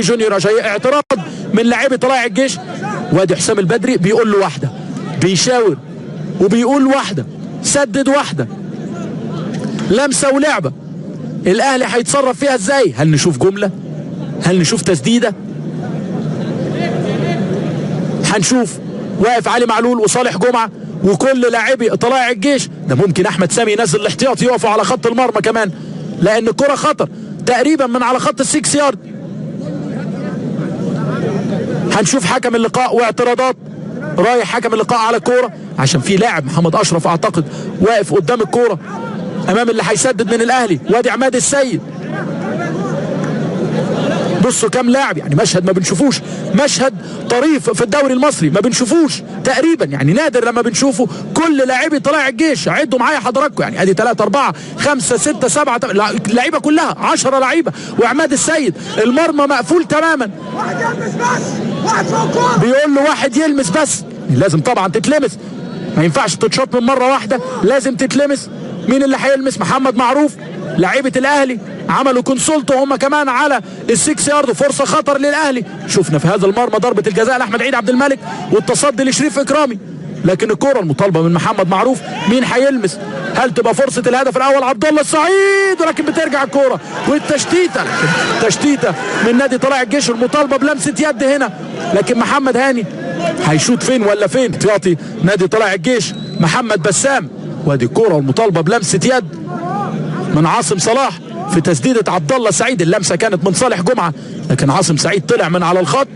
جونيور أجاي. اعتراض من لاعبي طلائع الجيش. وادي حسام البدري بيقول له واحده، بيشاور وبيقول واحده، سدد واحده، لمسه ولعبه. الاهلي هيتصرف فيها ازاي؟ هل نشوف جمله؟ هل نشوف تسديده؟ هنشوف. واقف علي معلول وصالح جمعه وكل لاعبي طلائع الجيش. ده ممكن احمد سامي ينزل الاحتياطي يقفوا على خط المرمى كمان، لان الكره خطر تقريبا من على خط ال6 يارد. هنشوف حكم اللقاء واعتراضات. رايح حكم اللقاء على الكوره عشان في لاعب محمد اشرف اعتقد واقف قدام الكوره امام اللي هيسدد من الاهلي. وادي عماد السيد. بصوا كام لاعب، يعني مشهد ما بنشوفوش، مشهد طريف في الدوري المصري ما بنشوفوش تقريبا، يعني نادر لما بنشوفه. كل لاعبي طلائع الجيش عدوا معايا حضراتكم، يعني ادي 3 4 5 6 7 اللعيبه كلها 10 لعيبه. وعماد السيد المرمى مقفول تماما. واحد يلمس بس، واحد فوق الكورة. بيقول له واحد يلمس بس. لازم طبعا تتلمس، ما ينفعش تتشاط من مره واحده، لازم تتلمس. مين اللي هيلمس؟ محمد معروف. لعيبه الاهلي عملوا كونسولت هم كمان على ال6 يارد. فرصه خطر للاهلي. شفنا في هذا المرمى ضربه الجزاء لاحمد عيد عبد الملك والتصدي لشريف اكرامي، لكن الكره المطالبه من محمد معروف. مين هيلمس؟ هل تبقى فرصه الهدف الاول؟ عبد الله السعيد، ولكن بترجع الكره والتشتيته، لكن تشتيته من نادي طلائع الجيش. المطالبه بلمسه يد هنا، لكن محمد هاني هيشوط فين ولا فين؟ احتياطي نادي طلائع الجيش محمد بسام. وادي الكره والمطالبه بلمسه يد من عاصم صلاح في تسديده عبد الله السعيد. اللمسه كانت من صالح جمعه، لكن عاصم سعيد طلع من على الخط،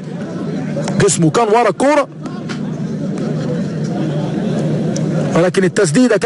جسمه كان ورا الكوره، ولكن التسديده كانت